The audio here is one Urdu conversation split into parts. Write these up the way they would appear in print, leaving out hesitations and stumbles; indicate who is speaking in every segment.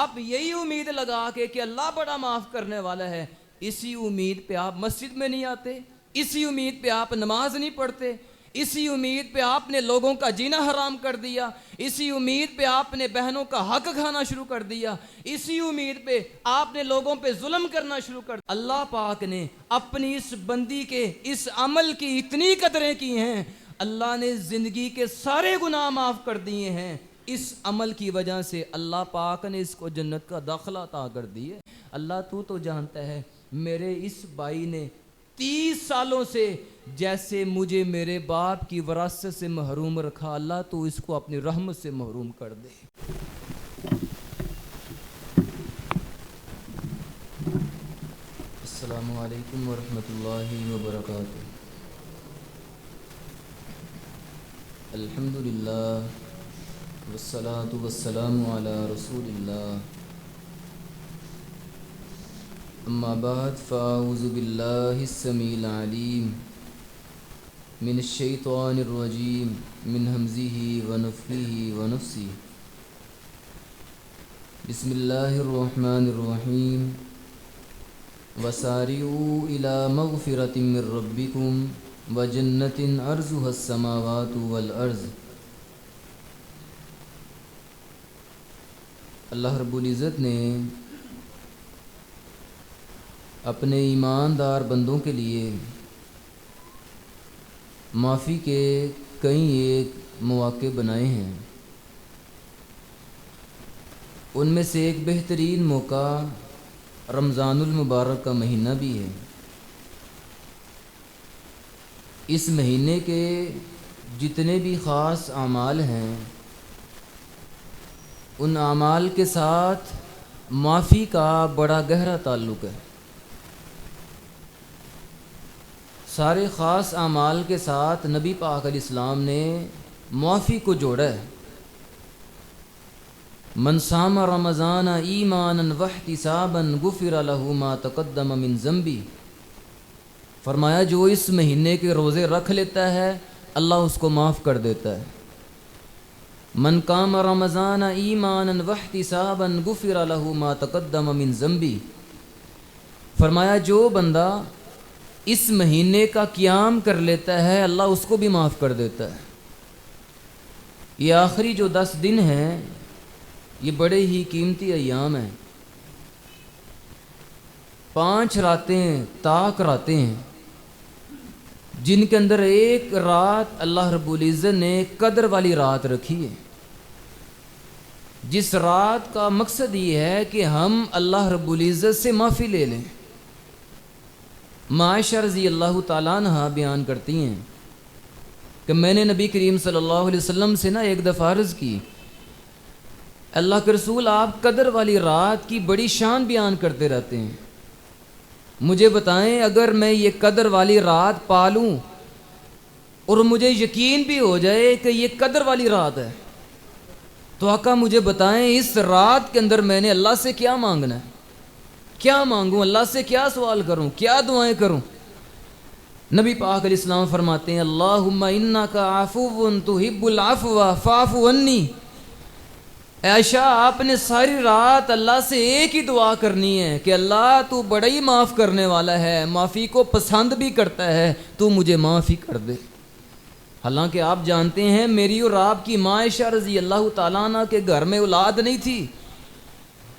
Speaker 1: آپ یہی امید لگا کے کہ اللہ بڑا معاف کرنے والا ہے، اسی امید پہ آپ مسجد میں نہیں آتے، اسی امید پہ آپ نماز نہیں پڑھتے، اسی امید پہ آپ نے لوگوں کا جینا حرام کر دیا، اسی امید پہ آپ نے بہنوں کا حق کھانا شروع کر دیا، اسی امید پہ آپ نے لوگوں پہ ظلم کرنا شروع کر دیا۔ اللہ پاک نے اپنی اس بندی کے اس عمل کی اتنی قدریں کی ہیں، اللہ نے زندگی کے سارے گناہ معاف کر دیے ہیں، اس عمل کی وجہ سے اللہ پاک نے اس کو جنت کا داخلہ عطا کر دی ہے۔ اللہ تو جانتا ہے، میرے اس بھائی نے 30 سالوں سے جیسے مجھے میرے باپ کی وراثت سے محروم رکھا، اللہ تو اس کو اپنی رحمت سے محروم کر دے۔ السلام علیکم ورحمۃ اللہ وبرکاتہ۔ الحمدللہ والصلاة والسلام علی رسول اللہ، اما بعد فاعوذ باللہ السمیع العلیم من الشیطان الرجیم من ہمزہ ونفخہ ونفثہ۔ بسم اللہ الرحمن الرحیم۔ وسارعوا الی مغفرۃ من ربکم وجنۃ عرضها السماوات والارض۔ اللہ رب العزت نے اپنے ایماندار بندوں کے لیے معافی کے کئی ایک مواقع بنائے ہیں۔ ان میں سے ایک بہترین موقع رمضان المبارک کا مہینہ بھی ہے۔ اس مہینے کے جتنے بھی خاص اعمال ہیں، ان اعمال کے ساتھ معافی کا بڑا گہرا تعلق ہے۔ سارے خاص اعمال کے ساتھ نبی پاک علیہ السلام نے معافی کو جوڑا ہے۔ من صام رمضان ایمانا واحتسابا غفر له ما تقدم من ذنبی، فرمایا جو اس مہینے کے روزے رکھ لیتا ہے اللہ اس کو معاف کر دیتا ہے۔ من قام رمضان ایمانا واحتسابا غفر له ما تقدم من ذنبی، فرمایا جو بندہ اس مہینے کا قیام کر لیتا ہے اللہ اس کو بھی معاف کر دیتا ہے۔ یہ آخری جو 10 دن ہیں یہ بڑے ہی قیمتی ایام ہیں۔ 5 راتیں طاق راتیں ہیں، جن کے اندر ایک رات اللہ رب العزت نے قدر والی رات رکھی ہے، جس رات کا مقصد یہ ہے کہ ہم اللہ رب العزت سے معافی لے لیں۔ عائشہ رضی اللہ تعالیٰ عنہ بیان کرتی ہیں کہ میں نے نبی کریم صلی اللہ علیہ وسلم سے ایک دفعہ عرض کی، اللہ کے رسول آپ قدر والی رات کی بڑی شان بیان کرتے رہتے ہیں، مجھے بتائیں اگر میں یہ قدر والی رات پالوں اور مجھے یقین بھی ہو جائے کہ یہ قدر والی رات ہے، تو آقا مجھے بتائیں اس رات کے اندر میں نے اللہ سے کیا مانگنا ہے، کیا مانگوں، اللہ سے کیا سوال کروں، کیا دعائیں کروں؟ نبی پاک علیہ السلام فرماتے ہیں اللہم انک عفو تحب العفو فاعف عنی۔ عائشہ آپ نے ساری رات اللہ سے ایک ہی دعا کرنی ہے کہ اللہ تو بڑا ہی معاف کرنے والا ہے، معافی کو پسند بھی کرتا ہے، تو مجھے معافی کر دے۔ حالانکہ آپ جانتے ہیں میری اور آپ کی ماں عائشہ رضی اللہ تعالیٰ عنہ کے گھر میں اولاد نہیں تھی۔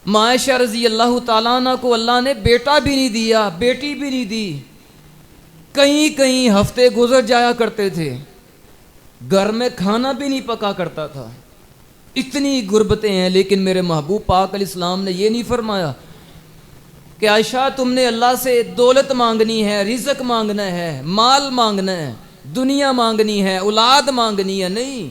Speaker 1: ماں عائشہ رضی اللہ تعالیٰ عنہ کو اللہ نے بیٹا بھی نہیں دیا، بیٹی بھی نہیں دی، کئی ہفتے گزر جایا کرتے تھے، گھر میں کھانا بھی نہیں پکا کرتا تھا، اتنی غربتیں ہیں۔ لیکن میرے محبوب پاک علیہ السلام نے یہ نہیں فرمایا کہ عائشہ تم نے اللہ سے دولت مانگنی ہے، رزق مانگنا ہے، مال مانگنا ہے، دنیا مانگنی ہے، اولاد مانگنی ہے، نہیں،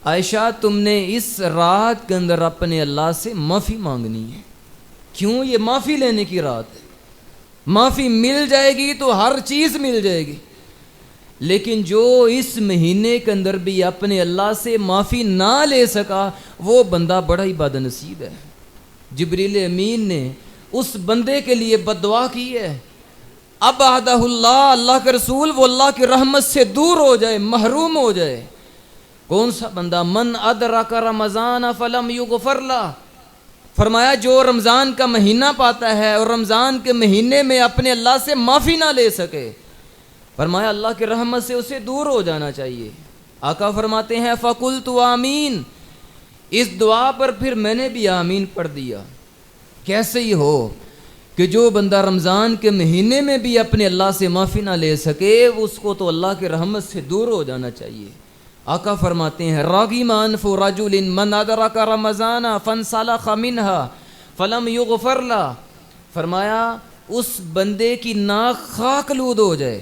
Speaker 1: عائشہ تم نے اس رات کے اندر اپنے اللہ سے معافی مانگنی ہے۔ کیوں؟ یہ معافی لینے کی رات ہے، معافی مل جائے گی تو ہر چیز مل جائے گی۔ لیکن جو اس مہینے کے اندر بھی اپنے اللہ سے معافی نہ لے سکا وہ بندہ بڑا ہی بد نصیب ہے۔ جبریل امین نے اس بندے کے لیے بد دعا کی ہے، ابعدہ اللہ، اللہ کے رسول وہ اللہ کی رحمت سے دور ہو جائے، محروم ہو جائے۔ کون سا بندہ؟ من ادرک رمضان فلم یغفر لہ، فرمایا جو رمضان کا مہینہ پاتا ہے اور رمضان کے مہینے میں اپنے اللہ سے معافی نہ لے سکے، فرمایا اللہ کی رحمت سے اسے دور ہو جانا چاہیے۔ آقا فرماتے ہیں فَقُلْتُ آمین، اس دعا پر پھر میں نے بھی آمین پڑھ دیا۔ کیسے ہی ہو کہ جو بندہ رمضان کے مہینے میں بھی اپنے اللہ سے معافی نہ لے سکے، اس کو تو اللہ کی رحمت سے دور ہو جانا چاہیے۔ آقا فرماتے ہیں راغم انف رجل من ادرک رمضان فانسلخ منها فلم یغفر له، فرمایا اس بندے کی ناک خاک لود ہو جائے،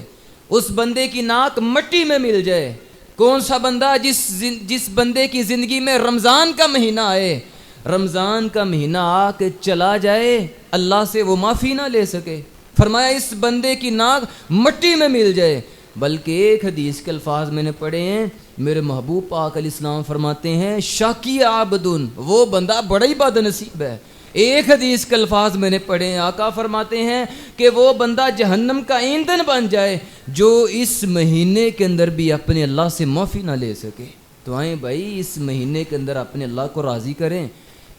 Speaker 1: اس بندے کی ناک مٹی میں مل جائے۔ کون سا بندہ؟ جس بندے کی زندگی میں رمضان کا مہینہ آئے، رمضان کا مہینہ آ کے چلا جائے، اللہ سے وہ معافی نہ لے سکے۔ فرمایا اس بندے کی ناک مٹی میں مل جائے۔ بلکہ ایک حدیث کے الفاظ میں نے پڑھے ہیں، میرے محبوب پاک علیہ السلام فرماتے ہیں شاکی عابدن، وہ بندہ بڑا ہی بد نصیب ہے۔ ایک حدیث کے الفاظ میں نے پڑھے ہیں، آقا فرماتے ہیں کہ وہ بندہ جہنم کا ایندھن بن جائے جو اس مہینے کے اندر بھی اپنے اللہ سے معافی نہ لے سکے۔ تو آئیں بھائی اس مہینے کے اندر اپنے اللہ کو راضی کریں،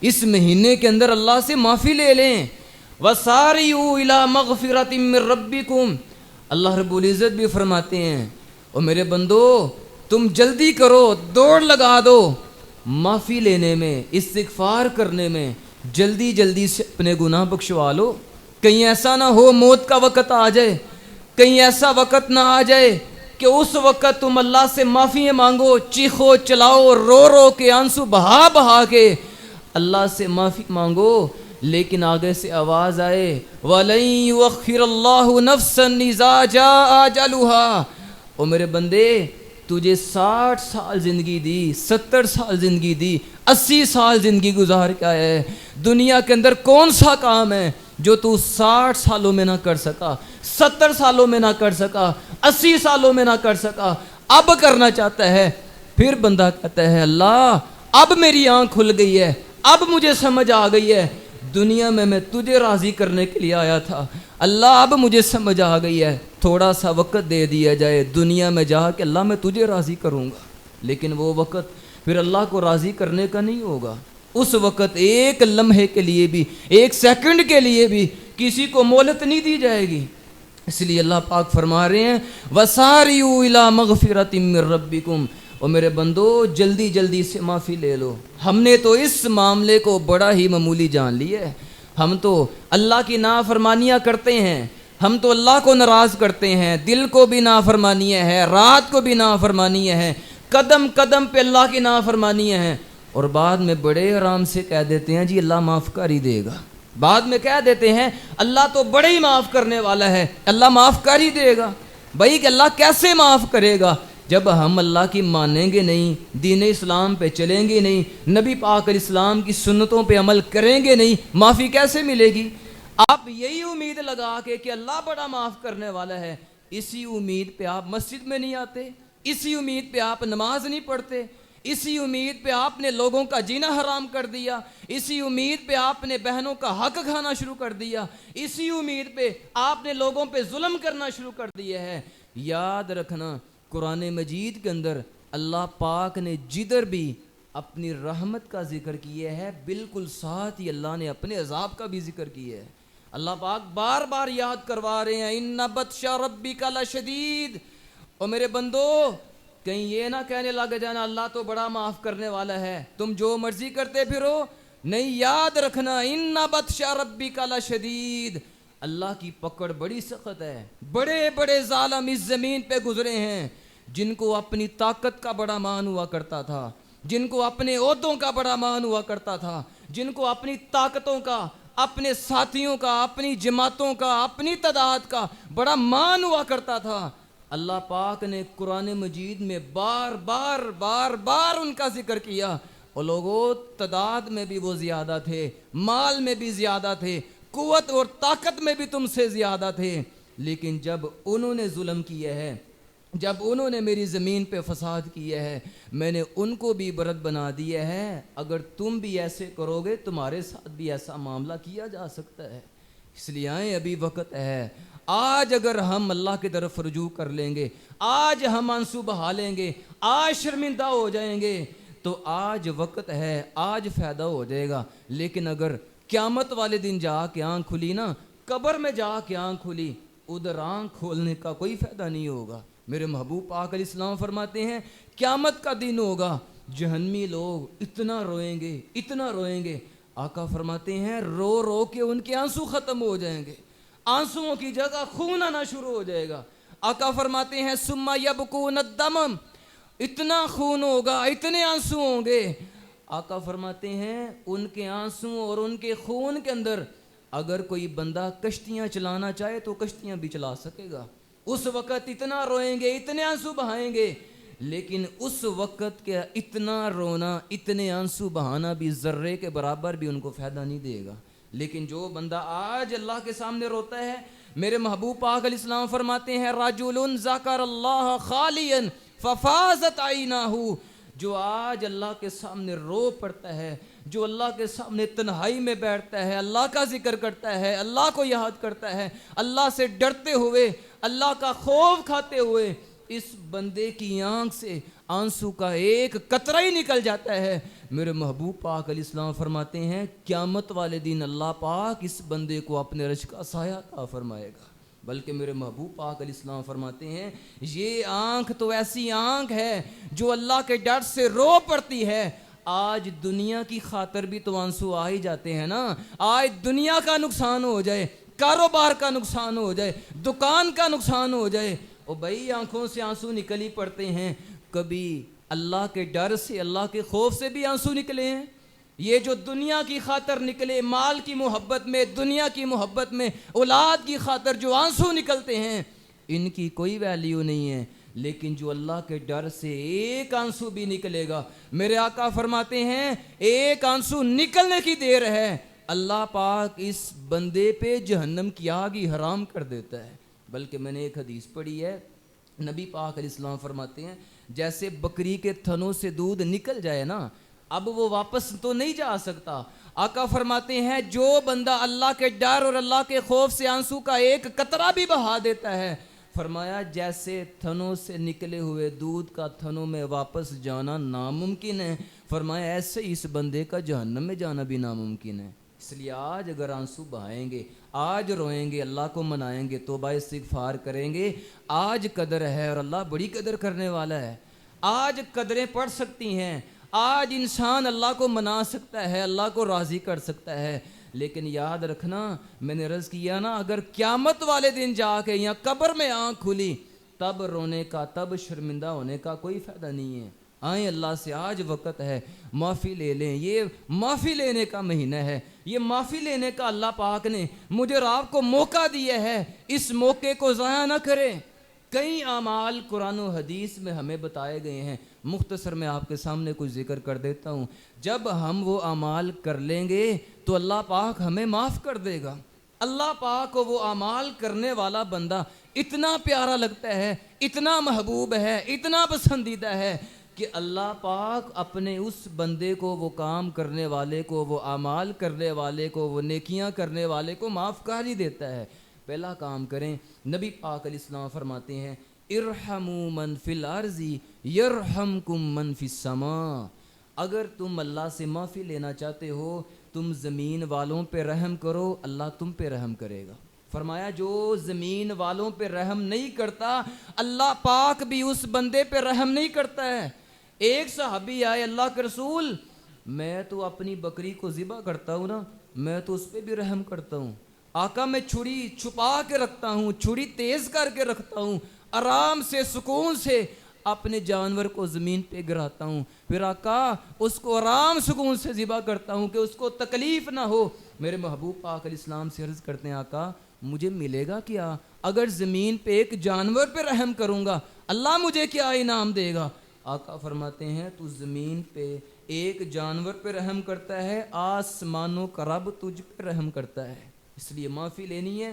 Speaker 1: اس مہینے کے اندر اللہ سے معافی لے لیں۔ وَسَارِعُوا إِلَىٰ مَغْفِرَةٍ مِّن رَبِّكُمْ، اللہ رب العزت بھی فرماتے ہیں اور میرے بندو تم جلدی کرو، دوڑ لگا دو معافی لینے میں، استغفار کرنے میں، جلدی جلدی سے اپنے گناہ بخشوا لو۔ کہیں ایسا نہ ہو موت کا وقت آ جائے، کہیں ایسا وقت نہ آ جائے کہ اس وقت تم اللہ سے معافی مانگو، چیخو چلاؤ، رو رو کے آنسو بہا بہا کے اللہ سے معافی مانگو، لیکن آگے سے آواز آئے وَلَن يُؤَخِّرَ اللَّهُ نَفْسًا إِذَا جَاءَ أَجَلُهَا، او میرے بندے تجھے 60 سال زندگی دی، 70 سال زندگی دی، 80 سال زندگی گزار کے آیا ہے، دنیا کے اندر کون سا کام ہے جو تو 60 سالوں میں نہ کر سکا، 70 سالوں میں نہ کر سکا، 80 سالوں میں نہ کر سکا، اب کرنا چاہتا ہے؟ پھر بندہ کہتا ہے اللہ اب میری آنکھ کھل گئی ہے، اب مجھے سمجھ آ گئی ہے، دنیا میں تجھے راضی کرنے کے لیے آیا تھا، اللہ اب مجھے سمجھ آ گئی ہے، تھوڑا سا وقت دے دیا جائے دنیا میں جا کہ اللہ میں تجھے راضی کروں گا۔ لیکن وہ وقت پھر اللہ کو راضی کرنے کا نہیں ہوگا۔ اس وقت ایک لمحے کے لیے بھی، ایک سیکنڈ کے لیے بھی کسی کو مہلت نہیں دی جائے گی۔ اس لیے اللہ پاک فرما رہے ہیں وَسَارِعُوا إِلَىٰ مَغْفِرَةٍ مِّن رَبِّكُمْ، اور میرے بندو جلدی جلدی سے معافی لے لو۔ ہم نے تو اس معاملے کو بڑا ہی معمولی جان لیا ہے، ہم تو اللہ کی نافرمانیاں کرتے ہیں، ہم تو اللہ کو ناراض کرتے ہیں، دل کو بھی نافرمانیاں ہیں، رات کو بھی نافرمانیاں ہیں، قدم قدم پہ اللہ کی نافرمانیاں ہیں، اور بعد میں بڑے آرام سے کہہ دیتے ہیں جی اللہ معاف کر ہی دے گا۔ بعد میں کہہ دیتے ہیں اللہ تو بڑے ہی معاف کرنے والا ہے، اللہ معاف کر ہی دے گا۔ بھائی کہ اللہ کیسے معاف کرے گا جب ہم اللہ کی مانیں گے نہیں، دین اسلام پہ چلیں گے نہیں، نبی پاک علیہ السلام کی سنتوں پہ عمل کریں گے نہیں، معافی کیسے ملے گی؟ آپ یہی امید لگا کے کہ اللہ بڑا معاف کرنے والا ہے، اسی امید پہ آپ مسجد میں نہیں آتے، اسی امید پہ آپ نماز نہیں پڑھتے، اسی امید پہ آپ نے لوگوں کا جینا حرام کر دیا، اسی امید پہ آپ نے بہنوں کا حق کھانا شروع کر دیا، اسی امید پہ آپ نے لوگوں پہ ظلم کرنا شروع کر دیا ہے۔ یاد رکھنا قرآن مجید کے اندر اللہ پاک نے جدھر بھی اپنی رحمت کا ذکر کیا ہے بالکل ساتھ ہی اللہ نے اپنے عذاب کا بھی ذکر کیا ہے۔ اللہ پاک بار بار یاد کروا رہے ہیں ان بطش ربک لشدید، اور میرے بندو کہیں یہ نہ کہنے لگ جانا اللہ تو بڑا معاف کرنے والا ہے تم جو مرضی کرتے پھرو، نہیں، یاد رکھنا ان بطش ربک لشدید، اللہ کی پکڑ بڑی سخت ہے۔ بڑے بڑے ظالم اس زمین پہ گزرے ہیں جن کو اپنی طاقت کا بڑا مان ہوا کرتا تھا، جن کو اپنے عہدوں کا بڑا مان ہوا کرتا تھا، جن کو اپنی طاقتوں کا، اپنے ساتھیوں کا، اپنی جماعتوں کا، اپنی تعداد کا بڑا مان ہوا کرتا تھا۔ اللہ پاک نے قرآن مجید میں بار بار بار بار ان کا ذکر کیا، اور لوگوں تعداد میں بھی وہ زیادہ تھے، مال میں بھی زیادہ تھے، قوت اور طاقت میں بھی تم سے زیادہ تھے، لیکن جب انہوں نے ظلم کیا ہے، جب انہوں نے میری زمین پہ فساد کیا ہے، میں نے ان کو بھی برت بنا دیا ہے۔ اگر تم بھی ایسے کرو گے تمہارے ساتھ بھی ایسا معاملہ کیا جا سکتا ہے۔ اس لیے آئیں ابھی وقت ہے، آج اگر ہم اللہ کی طرف رجوع کر لیں گے، آج ہم آنسو بہا لیں گے، آج شرمندہ ہو جائیں گے، تو آج وقت ہے، آج فائدہ ہو جائے گا، لیکن اگر قیامت والے دن جا کے آنکھ کھلی نا، قبر میں جا کے آنکھ کھلی، ادھر آنکھ کھولنے کا کوئی فائدہ نہیں ہوگا۔ میرے محبوب پاک علیہ السلام فرماتے ہیں قیامت کا دن ہوگا، جہنمی لوگ اتنا روئیں گے، اتنا روئیں گے، آقا فرماتے ہیں رو رو کے ان کے آنسو ختم ہو جائیں گے، آنسوؤں کی جگہ خون آنا شروع ہو جائے گا۔ آقا فرماتے ہیں ثم یبکون الدم، اتنا خون ہوگا، اتنے آنسو ہوں گے۔ آقا فرماتے ہیں ان کے آنسو اور ان کے خون کے اندر اگر کوئی بندہ کشتیاں چلانا چاہے تو کشتیاں بھی چلا سکے گا۔ اس وقت اتنا روئیں گے، اتنے آنسو بہائیں گے، لیکن اس وقت کے اتنا رونا، اتنے آنسو بہانا بھی ذرے کے برابر بھی ان کو فائدہ نہیں دے گا۔ لیکن جو بندہ آج اللہ کے سامنے روتا ہے، میرے محبوب پاک علیہ السلام فرماتے ہیں رجل ذکر اللہ خالیا ففاضت عیناہ، جو آج اللہ کے سامنے رو پڑتا ہے، جو اللہ کے سامنے تنہائی میں بیٹھتا ہے، اللہ کا ذکر کرتا ہے، اللہ کو یاد کرتا ہے، اللہ سے ڈرتے ہوئے، اللہ کا خوف کھاتے ہوئے، اس بندے کی آنکھ سے آنسو کا ایک قطرہ ہی نکل جاتا ہے، میرے محبوب پاک علیہ السلام فرماتے ہیں قیامت والے دن اللہ پاک اس بندے کو اپنے عرش کا سایہ عطا فرمائے گا۔ بلکہ میرے محبوب پاک علیہ السلام فرماتے ہیں یہ آنکھ تو ایسی آنکھ ہے جو اللہ کے ڈر سے رو پڑتی ہے۔ آج دنیا کی خاطر بھی تو آنسو آ ہی جاتے ہیں نا، آج دنیا کا نقصان ہو جائے، کاروبار کا نقصان ہو جائے، دکان کا نقصان ہو جائے، او بھائی آنکھوں سے آنسو نکل ہی پڑتے ہیں۔ کبھی اللہ کے ڈر سے، اللہ کے خوف سے بھی آنسو نکلے ہیں؟ یہ جو دنیا کی خاطر نکلے، مال کی محبت میں، دنیا کی محبت میں، اولاد کی خاطر جو آنسو نکلتے ہیں، ان کی کوئی ویلیو نہیں ہے۔ لیکن جو اللہ کے ڈر سے ایک آنسو بھی نکلے گا، میرے آقا فرماتے ہیں ایک آنسو نکلنے کی دیر ہے، اللہ پاک اس بندے پہ جہنم کی آگ ہی حرام کر دیتا ہے۔ بلکہ میں نے ایک حدیث پڑھی ہے، نبی پاک علیہ السلام فرماتے ہیں جیسے بکری کے تھنوں سے دودھ نکل جائے نا، اب وہ واپس تو نہیں جا سکتا۔ آقا فرماتے ہیں جو بندہ اللہ کے ڈر اور اللہ کے خوف سے آنسو کا ایک قطرہ بھی بہا دیتا ہے، فرمایا جیسے تھنوں سے نکلے ہوئے دودھ کا تھنوں میں واپس جانا ناممکن ہے، فرمایا ایسے ہی اس بندے کا جہنم میں جانا بھی ناممکن ہے۔ اس لیے آج اگر آنسو بہائیں گے، آج روئیں گے، اللہ کو منائیں گے، توبہ استغفار کریں گے، آج قدر ہے اور اللہ بڑی قدر کرنے والا ہے۔ آج قدریں پڑ سکتی ہیں، آج انسان اللہ کو منا سکتا ہے، اللہ کو راضی کر سکتا ہے، لیکن یاد رکھنا میں نے عرض کیا نا، اگر قیامت والے دن جا کے یا قبر میں آنکھ کھلی، تب رونے کا، تب شرمندہ ہونے کا کوئی فائدہ نہیں ہے۔ آئیں اللہ سے، آج وقت ہے، معافی لے لیں، یہ معافی لینے کا مہینہ ہے، یہ معافی لینے کا اللہ پاک نے مجھے اور آپ کو موقع دیا ہے، اس موقع کو ضائع نہ کریں۔ کئی اعمال قرآن و حدیث میں ہمیں بتائے گئے ہیں، مختصر میں آپ کے سامنے کچھ ذکر کر دیتا ہوں۔ جب ہم وہ اعمال کر لیں گے تو اللہ پاک ہمیں معاف کر دے گا۔ اللہ پاک کو وہ اعمال کرنے والا بندہ اتنا پیارا لگتا ہے، اتنا محبوب ہے، اتنا پسندیدہ ہے کہ اللہ پاک اپنے اس بندے کو، وہ کام کرنے والے کو، وہ اعمال کرنے والے کو، وہ نیکیاں کرنے والے کو معاف کر ہی دیتا ہے۔ پہلا کام کریں، نبی پاک علیہ السلام فرماتے ہیں ارحموا من فی الارض یرحمکم من فی السماء، اگر تم اللہ سے معافی لینا چاہتے ہو، تم زمین والوں پہ رحم کرو، اللہ تم پہ رحم کرے گا۔ فرمایا جو زمین والوں پہ رحم نہیں کرتا، اللہ پاک بھی اس بندے پہ رحم نہیں کرتا ہے۔ ایک صحابی آئے، اللہ کے رسول میں تو اپنی بکری کو ذبح کرتا ہوں نا، میں تو اس پہ بھی رحم کرتا ہوں، آقا میں چھری چھپا کے رکھتا ہوں، چھری تیز کر کے رکھتا ہوں، آرام سے سکون سے اپنے جانور کو زمین پہ گراتا ہوں، پھر آقا اس کو آرام سکون سے ذبح کرتا ہوں کہ اس کو تکلیف نہ ہو۔ میرے محبوب پاک علیہ السلام سے عرض کرتے ہیں آقا مجھے ملے گا کیا اگر زمین پہ ایک جانور پہ رحم کروں گا، اللہ مجھے کیا انعام دے گا؟ آقا فرماتے ہیں تو زمین پہ ایک جانور پہ رحم کرتا ہے، آسمانوں کا رب تجھ پہ رحم کرتا ہے، اس لیے معافی لینی ہے۔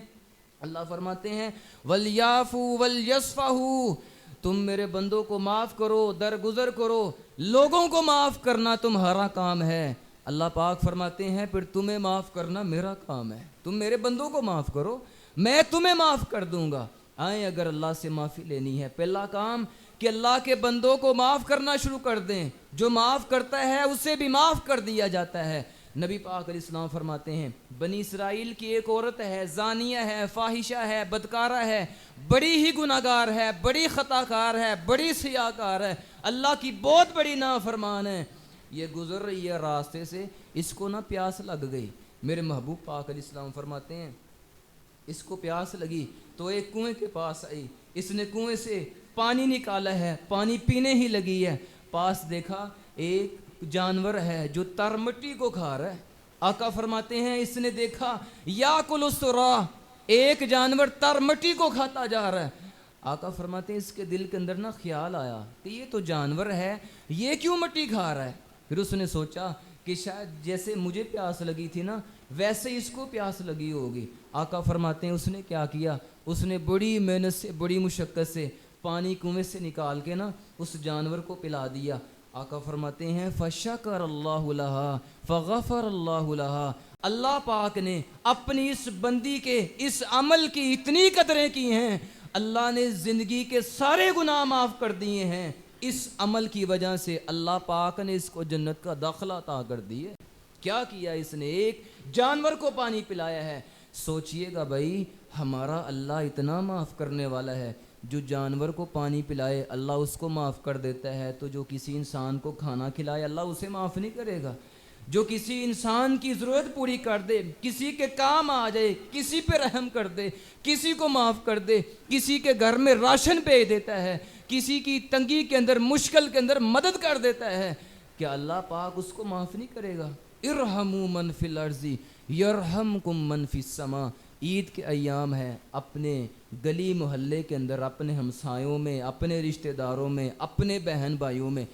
Speaker 1: اللہ فرماتے ہیں وَلْيَعْفُوا وَلْيَصْفَحُوا، تم میرے بندوں کو معاف کرو، درگزر کرو، لوگوں کو معاف کرنا تمہارا کام ہے۔ اللہ پاک فرماتے ہیں پھر تمہیں معاف کرنا میرا کام ہے، تم میرے بندوں کو معاف کرو، میں تمہیں معاف کر دوں گا۔ آئیں اگر اللہ سے معافی لینی ہے، پہلا کام کہ اللہ کے بندوں کو معاف کرنا شروع کر دیں، جو معاف کرتا ہے اسے بھی معاف کر دیا جاتا ہے۔ نبی پاک علیہ السلام فرماتے ہیں بنی اسرائیل کی ایک عورت ہے، زانیہ ہے، فاحشہ ہے، بدکارہ ہے، بڑی ہی گناہگار ہے، بڑی خطا کار ہے، بڑی سیاہ کار ہے، اللہ کی بہت بڑی نافرمان ہے، یہ گزر رہی ہے راستے سے، اس کو نہ پیاس لگ گئی۔ میرے محبوب پاک علیہ السلام فرماتے ہیں اس کو پیاس لگی تو ایک کنویں کے پاس آئی، اس نے کنویں سے پانی نکالا ہے، پانی پینے ہی لگی ہے، پاس دیکھا ایک جانور ہے جو تر مٹی کو کھا رہا ہے۔ آقا فرماتے ہیں اس نے دیکھا یا کل السرا، ایک جانور تر مٹی کو کھاتا جا رہا ہے۔ آقا فرماتے ہیں اس کے دل کے اندر نہ خیال آیا کہ یہ تو جانور ہے، یہ کیوں مٹی کھا رہا ہے؟ پھر اس نے سوچا کہ شاید جیسے مجھے پیاس لگی تھی نا ویسے اس کو پیاس لگی ہوگی۔ آقا فرماتے ہیں اس نے کیا کیا، اس نے بڑی محنت سے بڑی مشقت سے پانی کنویں سے نکال کے نا اس جانور کو پلا دیا۔ آقا فرماتے ہیں فشکر اللہ لہا فغفر اللہ لہا، اللہ پاک نے اپنی اس بندی کے اس عمل کی اتنی قدریں کی ہیں، اللہ نے زندگی کے سارے گناہ معاف کر دیے ہیں، اس عمل کی وجہ سے اللہ پاک نے اس کو جنت کا داخلہ عطا کر دی ہے۔ کیا کیا اس نے؟ ایک جانور کو پانی پلایا ہے۔ سوچئے گا بھائی ہمارا اللہ اتنا معاف کرنے والا ہے، جو جانور کو پانی پلائے اللہ اس کو معاف کر دیتا ہے، تو جو کسی انسان کو کھانا کھلائے اللہ اسے معاف نہیں کرے گا؟ جو کسی انسان کی ضرورت پوری کر دے، کسی کے کام آ جائے، کسی پہ رحم کر دے، کسی کو معاف کر دے، کسی کے گھر میں راشن بھیج دیتا ہے، کسی کی تنگی کے اندر مشکل کے اندر مدد کر دیتا ہے، کیا اللہ پاک اس کو معاف نہیں کرے گا؟ ارحموا من فی الارض یرحمکم من فی السماء۔ عید کے ایام ہے، اپنے گلی محلے کے اندر اپنے ہمسایوں میں، اپنے رشتہ داروں میں، اپنے بہن بھائیوں میں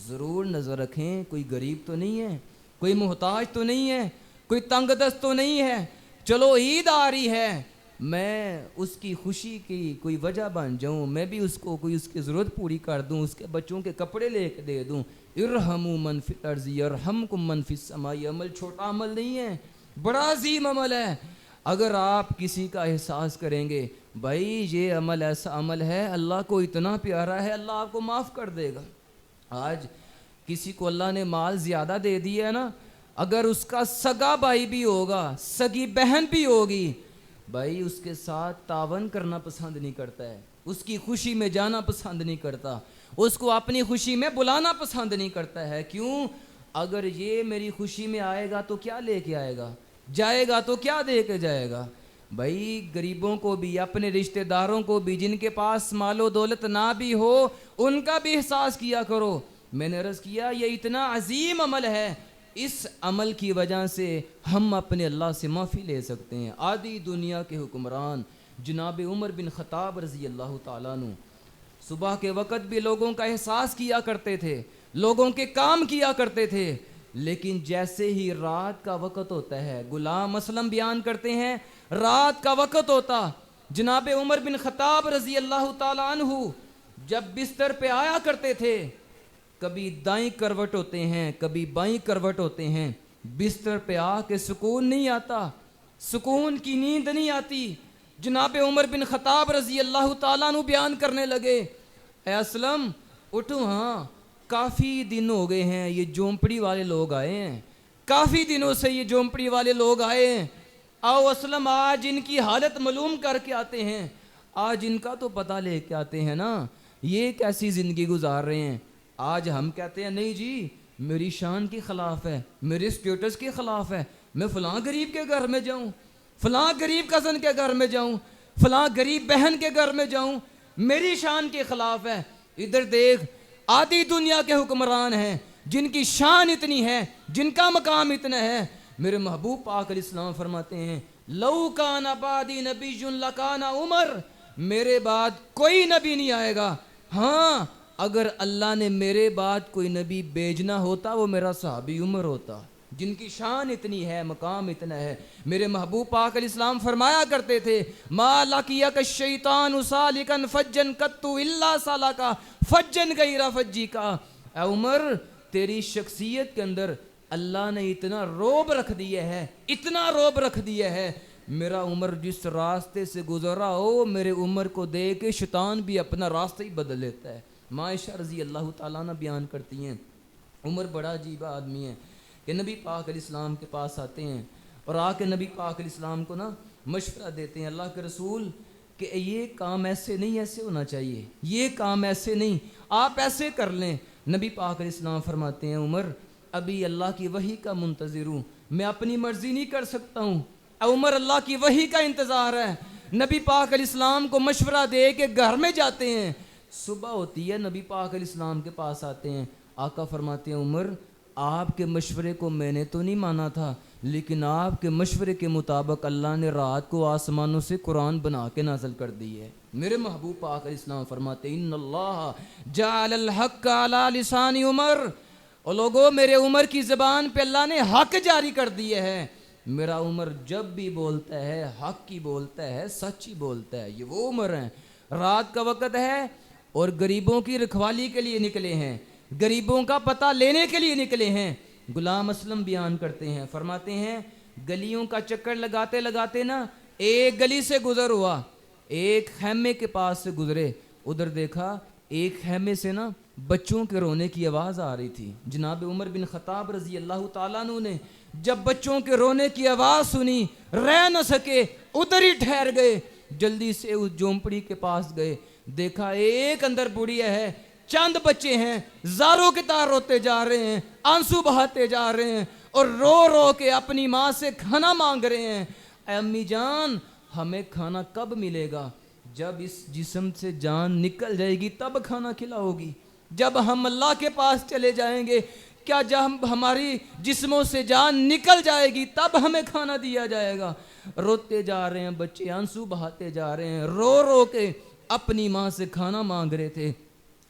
Speaker 1: ضرور نظر رکھیں، کوئی غریب تو نہیں ہے، کوئی محتاج تو نہیں ہے، کوئی تنگ دست تو نہیں ہے۔ چلو عید آ رہی ہے، میں اس کی خوشی کی کوئی وجہ بن جاؤں، میں بھی اس کو کوئی اس کی ضرورت پوری کر دوں، اس کے بچوں کے کپڑے لے کے دے دوں۔ ارحموا من فی الارض یرحمکم من فی السماء، یہ عمل چھوٹا عمل نہیں ہے، بڑا عظیم عمل ہے۔ اگر آپ کسی کا احساس کریں گے بھائی یہ عمل ایسا عمل ہے اللہ کو اتنا پیارا ہے، اللہ آپ کو معاف کر دے گا۔ آج کسی کو اللہ نے مال زیادہ دے دیا ہے نا، اگر اس کا سگا بھائی بھی ہوگا، سگی بہن بھی ہوگی، بھائی اس کے ساتھ تعاون کرنا پسند نہیں کرتا ہے، اس کی خوشی میں جانا پسند نہیں کرتا، اس کو اپنی خوشی میں بلانا پسند نہیں کرتا ہے۔ کیوں؟ اگر یہ میری خوشی میں آئے گا تو کیا لے کے آئے گا، جائے گا تو کیا دے کے جائے گا؟ بھائی غریبوں کو بھی، اپنے رشتہ داروں کو بھی، جن کے پاس مال و دولت نہ بھی ہو ان کا بھی احساس کیا کرو۔ میں نے عرض کیا یہ اتنا عظیم عمل ہے، اس عمل کی وجہ سے ہم اپنے اللہ سے معافی لے سکتے ہیں۔ آدھی دنیا کے حکمران جناب عمر بن خطاب رضی اللہ تعالیٰ عنہ صبح کے وقت بھی لوگوں کا احساس کیا کرتے تھے، لوگوں کے کام کیا کرتے تھے، لیکن جیسے ہی رات کا وقت ہوتا ہے، غلام اسلم بیان کرتے ہیں رات کا وقت ہوتا، جناب عمر بن خطاب رضی اللہ تعالیٰ عنہ جب بستر پہ آیا کرتے تھے، کبھی دائیں کروٹ ہوتے ہیں، کبھی بائیں کروٹ ہوتے ہیں، بستر پہ آ کے سکون نہیں آتا، سکون کی نیند نہیں آتی۔ جناب عمر بن خطاب رضی اللہ تعالیٰ عنہ بیان کرنے لگے اے اسلم اٹھو، ہاں کافی دن ہو گئے ہیں یہ جھونپڑی والے لوگ آئے ہیں، کافی دنوں سے یہ جھونپڑی والے لوگ آئے ہیں، آؤ اسلم آج ان کی حالت معلوم کر کے آتے ہیں، آج ان کا تو پتہ لے کے آتے ہیں نا یہ کیسی زندگی گزار رہے ہیں۔ آج ہم کہتے ہیں نہیں جی میری شان کی خلاف ہے، میرے سٹیٹس کے خلاف ہے، میں فلاں غریب کے گھر میں جاؤں، فلاں غریب کزن کے گھر میں جاؤں، فلاں غریب بہن کے گھر میں جاؤں، میری شان کے خلاف ہے۔ ادھر دیکھ آدھی دنیا کے حکمران ہیں جن کی شان اتنی ہے، جن کا مقام اتنا ہے۔ میرے محبوب پاک علیہ السلام فرماتے ہیں لو کان بعدی نبی لکان عمر، میرے بعد کوئی نبی نہیں آئے گا، ہاں اگر اللہ نے میرے بعد کوئی نبی بھیجنا ہوتا وہ میرا صحابی عمر ہوتا، جن کی شان اتنی ہے، مقام اتنا ہے۔ میرے محبوب پاک علیہ السلام فرمایا کرتے تھے ما لقیک الشیطان سالکا فجا قط الا سلکا فجا غیر فجی کا، اے عمر تیری شخصیت کے اندر اللہ نے اتنا روب رکھ دیا ہے، اتنا روب رکھ دیا ہے، میرا عمر جس راستے سے گزرا ہو میرے عمر کو دے کے شیطان بھی اپنا راستہ ہی بدل لیتا ہے۔ عائشہ رضی اللہ تعالیٰ عنہ بیان کرتی ہیں عمر بڑا عجیب آدمی ہے کہ نبی پاک علیہ السلام کے پاس آتے ہیں اور آ کے نبی پاک علیہ السلام کو نا مشورہ دیتے ہیں، اللہ کے رسول کہ یہ کام ایسے نہیں، ایسے ہونا چاہیے، یہ کام ایسے نہیں، آپ ایسے کر لیں۔ نبی پاک علیہ السلام فرماتے ہیں عمر ابھی اللہ کی وحی کا منتظر ہوں، میں اپنی مرضی نہیں کر سکتا ہوں، عمر اللہ کی وحی کا انتظار ہے۔ نبی پاک علیہ السلام کو مشورہ دے کے گھر میں جاتے ہیں، صبح ہوتی ہے نبی پاک علیہ السلام کے پاس آتے ہیں، آقا فرماتے ہیں عمر آپ کے مشورے کو میں نے تو نہیں مانا تھا، لیکن آپ کے مشورے کے مطابق اللہ نے رات کو آسمانوں سے قرآن بنا کے نازل کر دی ہے۔ میرے محبوب پاک علیہ السلام فرماتے ہیں ان اللہ جعل الحق علی لسان عمر، اور لوگوں میرے عمر کی زبان پہ اللہ نے حق جاری کر دیے ہے۔ میرا عمر جب بھی بولتا ہے حق کی بولتا ہے، سچ ہی بولتا ہے، یہ وہ عمر ہیں۔ رات کا وقت ہے اور غریبوں کی رکھوالی کے لیے نکلے ہیں، غریبوں کا پتہ لینے کے لیے نکلے ہیں۔ غلام اسلم بیان کرتے ہیں، فرماتے ہیں گلیوں کا چکر لگاتے لگاتے نا ایک گلی سے گزر ہوا، ایک خیمے کے پاس سے گزرے، ادھر دیکھا ایک خیمے سے نا بچوں کے رونے کی آواز آ رہی تھی۔ جناب عمر بن خطاب رضی اللہ تعالیٰ عنہ نے جب بچوں کے رونے کی آواز سنی رہ نہ سکے، ادھر ہی ٹھہر گئے، جلدی سے اس جھونپڑی کے پاس گئے، دیکھا ایک اندر بڑھیا ہے، چند بچے ہیں، زاروں کے تار روتے جا رہے ہیں، آنسو بہاتے جا رہے ہیں اور رو رو کے اپنی ماں سے کھانا مانگ رہے ہیں، اے امی جان ہمیں کھانا کب ملے گا؟ جب اس جسم سے جان نکل جائے گی تب کھانا کھلاؤ گی، جب ہم اللہ کے پاس چلے جائیں گے کیا جب ہماری جسموں سے جان نکل جائے گی تب ہمیں کھانا دیا جائے گا؟ روتے جا رہے ہیں بچے، آنسو بہاتے جا رہے ہیں، رو رو کے اپنی ماں سے کھانا مانگ رہے تھے۔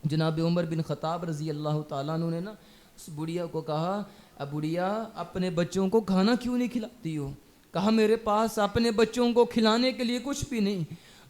Speaker 1: جناب عمر بن خطاب رضی اللہ تعالیٰ عنہ نے نا اس بڑھیا کو کہا اے بڑھیا اپنے بچوں کو کھانا کیوں نہیں کھلاتی ہو؟ کہا میرے پاس اپنے بچوں کو کھلانے کے لیے کچھ بھی نہیں۔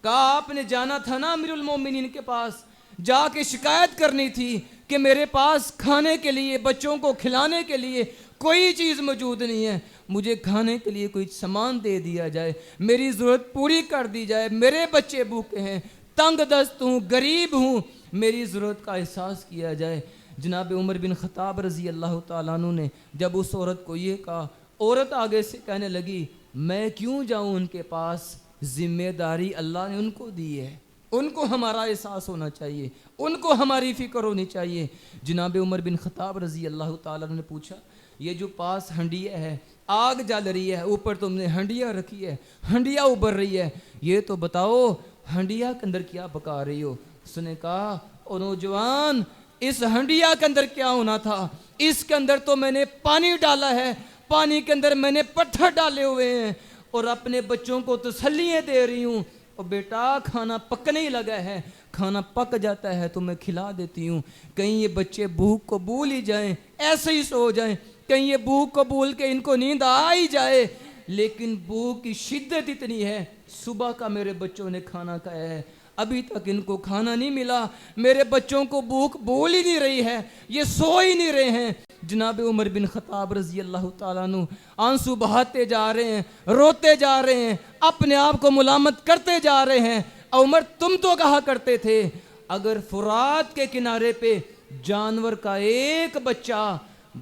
Speaker 1: کہا آپ نے جانا تھا نا امیر المومنین کے پاس، جا کے شکایت کرنی تھی کہ میرے پاس کھانے کے لیے، بچوں کو کھلانے کے لیے کوئی چیز موجود نہیں ہے، مجھے کھانے کے لیے کوئی سامان دے دیا جائے، میری ضرورت پوری کر دی جائے، میرے بچے بھوکے ہیں، تنگ دست ہوں، غریب ہوں، میری ضرورت کا احساس کیا جائے۔ جناب عمر بن خطاب رضی اللہ تعالیٰ عنہ نے جب اس عورت کو یہ کہا، عورت آگے سے کہنے لگی میں کیوں جاؤں ان کے پاس، ذمہ داری اللہ نے ان کو دی ہے، ان کو ہمارا احساس ہونا چاہیے، ان کو ہماری فکر ہونی چاہیے۔ جناب عمر بن خطاب رضی اللہ تعالیٰ عنہ نے پوچھا یہ جو پاس ہنڈیا ہے، آگ جل رہی ہے، اوپر تم نے ہنڈیا رکھی ہے، ہنڈیا ابھر رہی ہے، یہ تو بتاؤ ہنڈیا کے اندر کیا پکا رہی ہو؟ اس نے کہا او نوجوان اس ہنڈیا کے اندر کیا ہونا تھا، اس کے اندر تو میں نے پانی ڈالا ہے، پانی کے اندر میں نے پتھر ڈالے ہوئے ہیں اور اپنے بچوں کو تسلیاں دے رہی ہوں، اور بیٹا کھانا پکنے ہی لگا ہے، کھانا پک جاتا ہے تو میں کھلا دیتی ہوں، کہیں یہ بچے بھوک کو بھول ہی جائیں، ایسے ہی سو جائیں، کہیں یہ بھوک کو بھول کے ان کو نیند آ ہی جائے، لیکن بھوک کی شدت اتنی ہے، صبح کا میرے بچوں نے کھانا کھایا ہے، ابھی تک ان کو کھانا نہیں ملا، میرے بچوں کو بھوک بھول ہی نہیں رہی ہے، یہ سو ہی نہیں رہے ہیں۔ جناب عمر بن خطاب رضی اللہ تعالیٰ عنہ آنسو بہاتے جا رہے ہیں، روتے جا رہے ہیں، اپنے آپ کو ملامت کرتے جا رہے ہیں۔ عمر تم تو کہا کرتے تھے اگر فرات کے کنارے پہ جانور کا ایک بچہ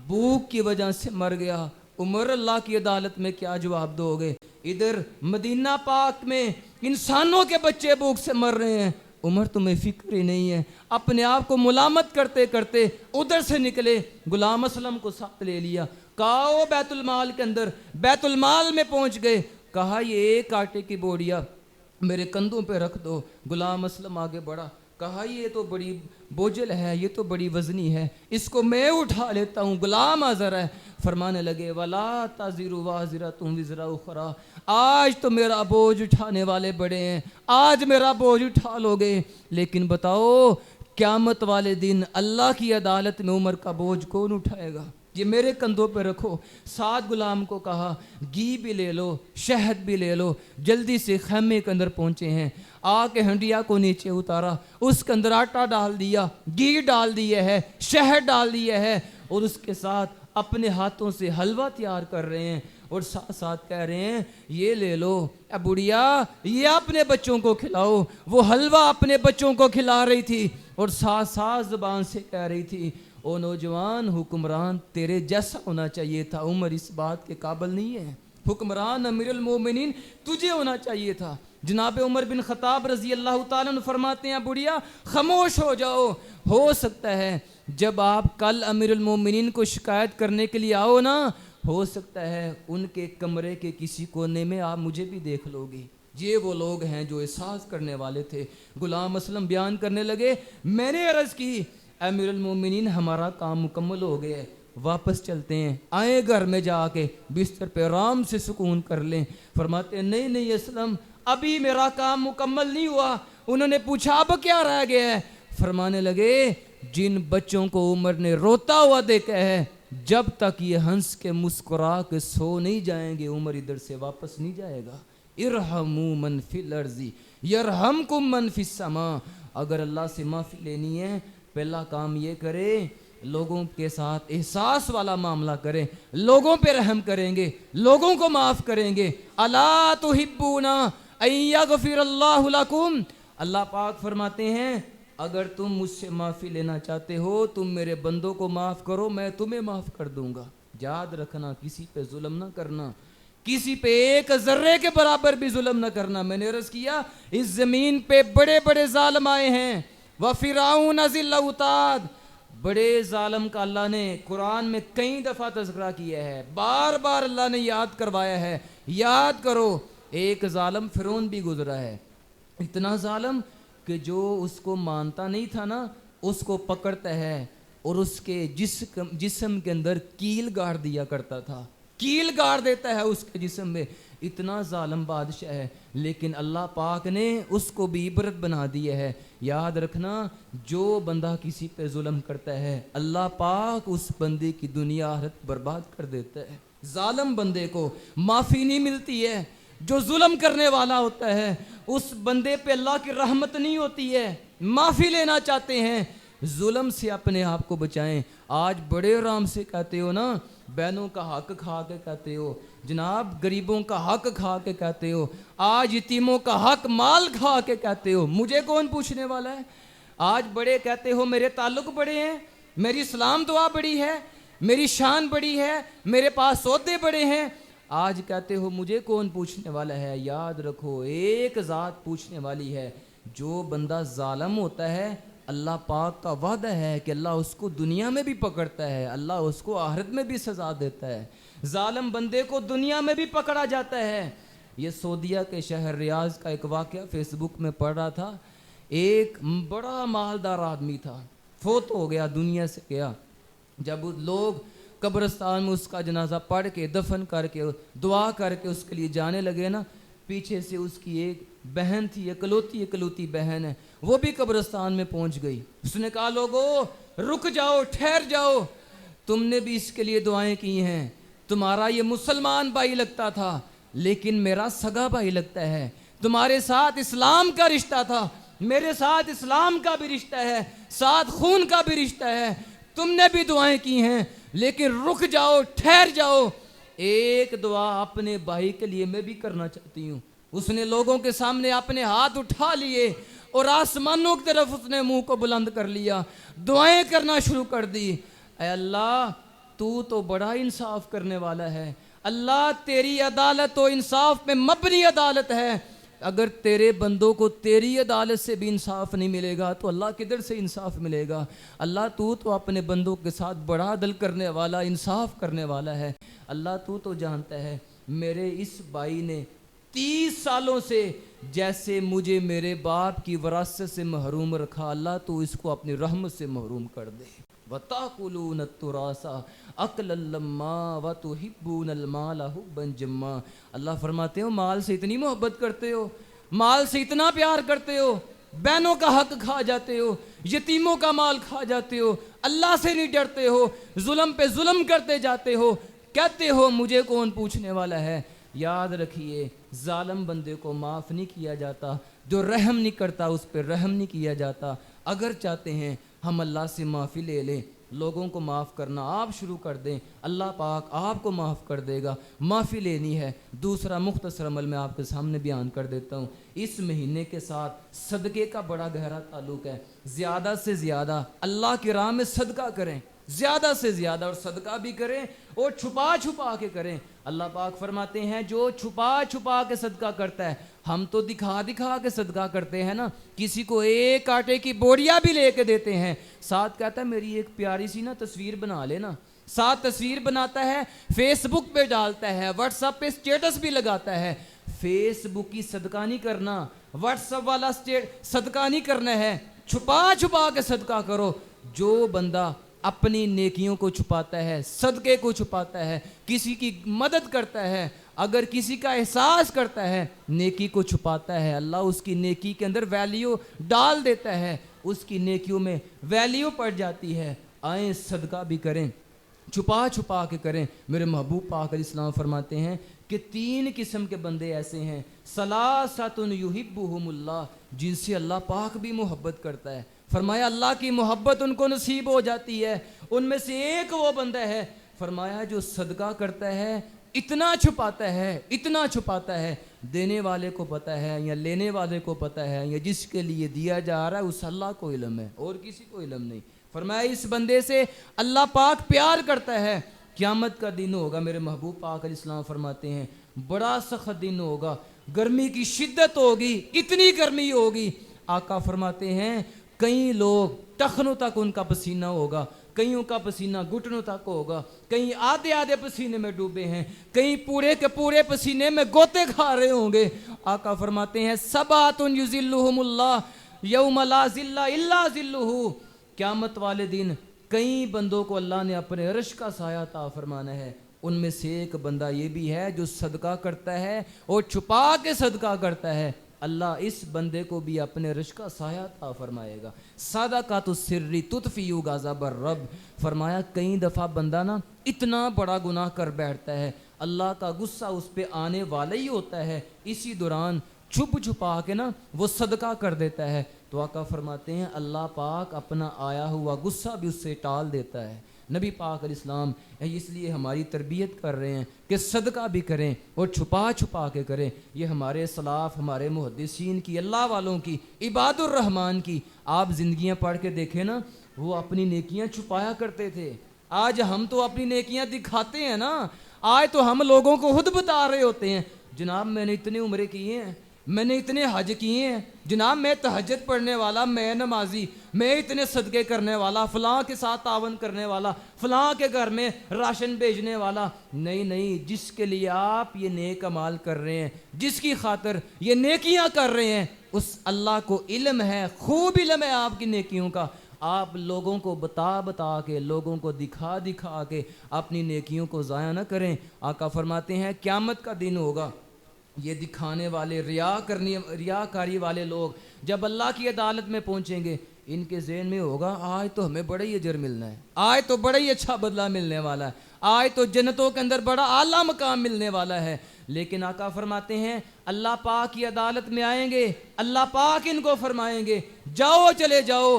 Speaker 1: بھوک کی وجہ سے مر گیا، عمر اللہ کی عدالت میں کیا جواب دو گے؟ ادھر مدینہ پاک میں انسانوں کے بچے بھوک سے مر رہے ہیں، عمر تمہیں فکر ہی نہیں ہے۔ اپنے آپ کو ملامت کرتے کرتے ادھر سے نکلے، غلام اسلم کو ساتھ لے لیا، کہا وہ بیت المال کے اندر، بیت المال میں پہنچ گئے، کہا یہ ایک آٹے کی بوڑیا میرے کندھوں پہ رکھ دو۔ غلام اسلم آگے بڑھا، کہا یہ تو بڑی بوجھل ہے، یہ تو بڑی وزنی ہے، اس کو میں اٹھا لیتا ہوں۔ غلام حاضر ہے، فرمانے لگے وَلَا تَزِرُ وَازِرَةٌ وِزْرَ أُخْرَىٰ، آج تو میرا بوجھ اٹھانے والے بڑے ہیں، آج میرا بوجھ اٹھا لو گے، لیکن بتاؤ قیامت والے دن اللہ کی عدالت میں عمر کا بوجھ کون اٹھائے گا؟ یہ میرے کندھوں پہ رکھو۔ ساتھ غلام کو کہا گھی بھی لے لو، شہد بھی لے لو، جلدی سے خیمے کے اندر پہنچے ہیں، آ کے ہنڈیا کو نیچے اتارا، اس کے اندر آٹا ڈال دیا، گھی ڈال دیا ہے، شہد ڈال دیا ہے، اور اس کے ساتھ اپنے ہاتھوں سے حلوہ تیار کر رہے ہیں، اور ساتھ ساتھ کہہ رہے ہیں یہ لے لو اے بڑھیا، یہ اپنے بچوں کو کھلاؤ۔ وہ حلوہ اپنے بچوں کو کھلا رہی تھی اور ساتھ ساتھ زبان سے کہہ رہی تھی او نوجوان حکمران تیرے جیسا ہونا چاہیے تھا، عمر اس بات کے قابل نہیں ہے، حکمران امیر المومنین تجھے ہونا چاہیے تھا۔ جناب عمر بن خطاب رضی اللہ تعالیٰ عنہ فرماتے ہیں بڑھیا خاموش ہو جاؤ، ہو سکتا ہے جب آپ کل امیر المومنین کو شکایت کرنے کے لیے آؤ نا، ہو سکتا ہے ان کے کمرے کے کسی کونے میں آپ مجھے بھی دیکھ لو گے۔ یہ وہ لوگ ہیں جو احساس کرنے والے تھے۔ غلام اسلم بیان کرنے لگے، میں نے عرض کی امیر المومنین ہمارا کام مکمل ہو گیا ہے، واپس چلتے ہیں، آئیں گھر میں جا کے بستر پہ آرام سے سکون کر لیں۔ فرماتے ہیں نہیں نہیں اسلم، ابھی میرا کام مکمل نہیں ہوا۔ انہوں نے پوچھا اب کیا رہ گیا ہے؟ فرمانے لگے جن بچوں کو عمر نے روتا ہوا دیکھا ہے، جب تک یہ ہنس کے مسکرا کے سو نہیں جائیں گے عمر ادھر سے واپس نہیں جائے گا۔ ارحموا من فی الارض یرحمکم من فی السماء۔ اگر اللہ سے معافی لینی ہے پہلا کام یہ کرے لوگوں کے ساتھ احساس والا معاملہ کریں، لوگوں پہ رحم کریں گے، لوگوں کو معاف کریں گے۔ الا تحبون ان یغفر اللہ لکم، اللہ پاک فرماتے ہیں اگر تم مجھ سے معافی لینا چاہتے ہو تم میرے بندوں کو معاف کرو، میں تمہیں معاف کر دوں گا۔ یاد رکھنا کسی پہ ظلم نہ کرنا، کسی پہ ایک ذرے کے برابر بھی ظلم نہ کرنا۔ میں نے عرض کیا اس زمین پہ بڑے بڑے ظالم آئے ہیں، وَفِرْعَوْنَ ذِی الْأَوْتَادِ، بڑے ظالم کا اللہ نے قرآن میں کئی دفعہ تذکرہ کیا ہے، بار بار اللہ نے یاد کروایا ہے۔ یاد کرو ایک ظالم فرعون بھی گزرا ہے، اتنا ظالم کہ جو اس کو مانتا نہیں تھا نا اس کو پکڑتا ہے اور اس کے جسم کے اندر کیل گاڑ دیا کرتا تھا، کیل گاڑ دیتا ہے اس کے جسم میں، اتنا ظالم بادشاہ ہے، لیکن اللہ پاک نے اس کو بھی عبرت بنا دی ہے۔ یاد رکھنا جو بندہ کسی پہ ظلم کرتا ہے اللہ پاک اس بندے کی دنیا آخرت برباد کر دیتا ہے۔ ظالم بندے کو معافی نہیں ملتی ہے، جو ظلم کرنے والا ہوتا ہے اس بندے پہ اللہ کی رحمت نہیں ہوتی ہے۔ معافی لینا چاہتے ہیں ظلم سے اپنے آپ کو بچائیں۔ آج بڑے آرام سے کہتے ہو نا بہنوں کا حق کھا کے کہتے ہو، جناب غریبوں کا حق کھا کے کہتے ہو، آج یتیموں کا حق مال کھا کے کہتے ہو، مجھے کون پوچھنے والا ہے؟ آج بڑے کہتے ہو میرے تعلق بڑے ہیں، میری اسلام دعا بڑی ہے، میری شان بڑی ہے، میرے پاس عہدے بڑے ہیں، آج کہتے ہو مجھے کون پوچھنے والا ہے؟ یاد رکھو ایک ذات پوچھنے والی ہے۔ جو بندہ ظالم ہوتا ہے اللہ پاک کا وعدہ ہے کہ اللہ اس کو دنیا میں بھی پکڑتا ہے، اللہ اس کو آخرت میں بھی سزا دیتا ہے۔ ظالم بندے کو دنیا میں بھی پکڑا جاتا ہے۔ یہ سعودیہ کے شہر ریاض کا ایک واقعہ فیس بک میں پڑھ رہا تھا، ایک بڑا مالدار آدمی تھا، فوت ہو گیا، دنیا سے گیا۔ جب لوگ قبرستان میں اس کا جنازہ پڑھ کے دفن کر کے دعا کر کے اس کے لیے جانے لگے نا، پیچھے سے اس کی ایک بہن تھی، اکلوتی بہن ہے، وہ بھی قبرستان میں پہنچ گئی۔ اس نے کہا لوگو رک جاؤ، ٹھہر جاؤ، تم نے بھی اس کے لیے دعائیں کی ہیں، تمہارا یہ مسلمان بھائی لگتا تھا لیکن میرا سگا بھائی لگتا ہے، تمہارے ساتھ اسلام کا رشتہ تھا، میرے ساتھ اسلام کا بھی رشتہ ہے، ساتھ خون کا بھی رشتہ ہے، تم نے بھی دعائیں کی ہیں لیکن رک جاؤ، ٹھہر جاؤ، ایک دعا اپنے بھائی کے لیے میں بھی کرنا چاہتی ہوں۔ اس نے لوگوں کے سامنے اپنے ہاتھ اٹھا لیے اور آسمانوں کی طرف اس نے منہ کو بلند کر لیا، دعائیں کرنا شروع کر دی۔ اے اللہ تو بڑا انصاف کرنے والا ہے، اللہ تیری عدالت و انصاف پہ مبنی عدالت ہے، اگر تیرے بندوں کو تیری عدالت سے بھی انصاف نہیں ملے گا تو اللہ کدھر سے انصاف ملے گا؟ اللہ تو اپنے بندوں کے ساتھ بڑا عدل کرنے والا، انصاف کرنے والا ہے۔ اللہ تو جانتا ہے میرے اس بھائی نے 30 سالوں سے جیسے مجھے میرے باپ کی وراثت سے محروم رکھا، اللہ تو اس کو اپنی رحمت سے محروم کر دے۔ وَتَأْكُلُونَ التُّرَاثَ أَكْلًا لَمًّا وَتُحِبُّونَ الْمَالَ حُبًّا جَمًّا۔ اللہ فرماتے ہو مال سے اتنی محبت کرتے ہو، مال سے اتنا پیار کرتے ہو، بہنوں کا حق کھا جاتے ہو، یتیموں کا مال کھا جاتے ہو، اللہ سے نہیں ڈرتے ہو، ظلم پہ ظلم کرتے جاتے ہو، کہتے ہو مجھے کون پوچھنے والا ہے۔ یاد رکھیے ظالم بندے کو معاف نہیں کیا جاتا، جو رحم نہیں کرتا اس پہ رحم نہیں کیا جاتا۔ اگر چاہتے ہیں ہم اللہ سے معافی لے لیں، لوگوں کو معاف کرنا آپ شروع کر دیں، اللہ پاک آپ کو معاف کر دے گا۔ معافی لینی ہے۔ دوسرا مختصر عمل میں آپ کے سامنے بیان کر دیتا ہوں۔ اس مہینے کے ساتھ صدقے کا بڑا گہرا تعلق ہے، زیادہ سے زیادہ اللہ کی راہ میں صدقہ کریں۔ زیادہ سے زیادہ، اور صدقہ بھی کریں اور چھپا چھپا کے کریں۔ اللہ پاک فرماتے ہیں جو چھپا چھپا کے صدقہ کرتا ہے، ہم تو دکھا دکھا کے صدقہ کرتے ہیں نا، کسی کو ایک آٹے کی بوریاں بھی لے کے دیتے ہیں، ساتھ کہتا ہے میری ایک پیاری سی نا تصویر بنا لینا، ساتھ تصویر بناتا ہے، فیس بک پہ ڈالتا ہے، واٹس ایپ پہ اسٹیٹس بھی لگاتا ہے۔ فیس بک کی صدقہ نہیں کرنا، واٹس ایپ والا صدقہ نہیں کرنا ہے، چھپا چھپا کے صدقہ کرو۔ جو بندہ اپنی نیکیوں کو چھپاتا ہے، صدقے کو چھپاتا ہے، کسی کی مدد کرتا ہے، اگر کسی کا احساس کرتا ہے، نیکی کو چھپاتا ہے، اللہ اس کی نیکی کے اندر ویلیو ڈال دیتا ہے، اس کی نیکیوں میں ویلیو پڑ جاتی ہے۔ آئیں صدقہ بھی کریں، چھپا چھپا کے کریں۔ میرے محبوب پاک علیہ السلام فرماتے ہیں کہ 3 قسم کے بندے ایسے ہیں، ثلاثۃ یحبہم اللہ، جن سے اللہ پاک بھی محبت کرتا ہے۔ فرمایا اللہ کی محبت ان کو نصیب ہو جاتی ہے، ان میں سے ایک وہ بندہ ہے، فرمایا جو صدقہ کرتا ہے، اتنا چھپاتا ہے، اتنا چھپاتا ہے، دینے والے کو پتہ ہے یا لینے والے کو پتہ ہے یا جس کے لیے دیا جا رہا ہے اس اللہ کو علم ہے اور کسی کو علم نہیں۔ فرمایا اس بندے سے اللہ پاک پیار کرتا ہے۔ قیامت کا دن ہوگا، میرے محبوب پاک علیہ السلام فرماتے ہیں بڑا سخت دن ہوگا، گرمی کی شدت ہوگی، اتنی گرمی ہوگی، آقا فرماتے ہیں کئی لوگ ٹخنوں تک ان کا پسینہ ہوگا، کئیوں کا پسینہ گھٹنوں تک ہوگا، کئی آدھے آدھے پسینے میں ڈوبے ہیں، کئی پورے کے پورے پسینے میں گوتے کھا رہے ہوں گے۔ آقا فرماتے ہیں سبعۃ یظلھم اللہ یوم لا ظل الا ظلہ، قیامت والے دن کئی بندوں کو اللہ نے اپنے عرش کا سایہ عطا فرمانا ہے، ان میں سے ایک بندہ یہ بھی ہے جو صدقہ کرتا ہے اور چھپا کے صدقہ کرتا ہے، اللہ اس بندے کو بھی اپنے عرش کا سایہ عطا فرمائے گا۔ صدقۃ السر تطفئ غضب الرب، فرمایا کئی دفعہ بندہ نا اتنا بڑا گناہ کر بیٹھتا ہے، اللہ کا غصہ اس پہ آنے والا ہی ہوتا ہے، اسی دوران چھپ چھپا کے نا وہ صدقہ کر دیتا ہے، تو آقا فرماتے ہیں اللہ پاک اپنا آیا ہوا غصہ بھی اس سے ٹال دیتا ہے۔ نبی پاک علیہ السلام اس لیے ہماری تربیت کر رہے ہیں کہ صدقہ بھی کریں اور چھپا چھپا کے کریں۔ یہ ہمارے سلاف، ہمارے محدثین کی، اللہ والوں کی، عباد الرحمن کی آپ زندگیاں پڑھ کے دیکھیں نا، وہ اپنی نیکیاں چھپایا کرتے تھے۔ آج ہم تو اپنی نیکیاں دکھاتے ہیں نا، آج تو ہم لوگوں کو خود بتا رہے ہوتے ہیں جناب میں نے اتنے عمرے کیے ہیں، میں نے اتنے حج کیے ہیں، جناب میں تہجد پڑھنے والا، میں نمازی، میں اتنے صدقے کرنے والا، فلاں کے ساتھ تعاون کرنے والا، فلاں کے گھر میں راشن بھیجنے والا۔ نہیں نہیں، جس کے لیے آپ یہ نیک اعمال کر رہے ہیں، جس کی خاطر یہ نیکیاں کر رہے ہیں، اس اللہ کو علم ہے، خوب علم ہے آپ کی نیکیوں کا۔ آپ لوگوں کو بتا بتا کے، لوگوں کو دکھا دکھا کے اپنی نیکیوں کو ضائع نہ کریں۔ آقا فرماتے ہیں قیامت کا دن ہوگا، یہ دکھانے والے، ریاکاری والے لوگ جب اللہ کی عدالت میں پہنچیں گے، ان کے ذہن میں ہوگا آج تو ہمیں بڑا ہی اجر ملنا ہے، آج تو بڑا ہی اچھا بدلہ ملنے والا ہے، آج تو جنتوں کے اندر بڑا اعلیٰ مقام ملنے والا ہے۔ لیکن آقا فرماتے ہیں اللہ پاک کی عدالت میں آئیں گے، اللہ پاک ان کو فرمائیں گے جاؤ چلے جاؤ،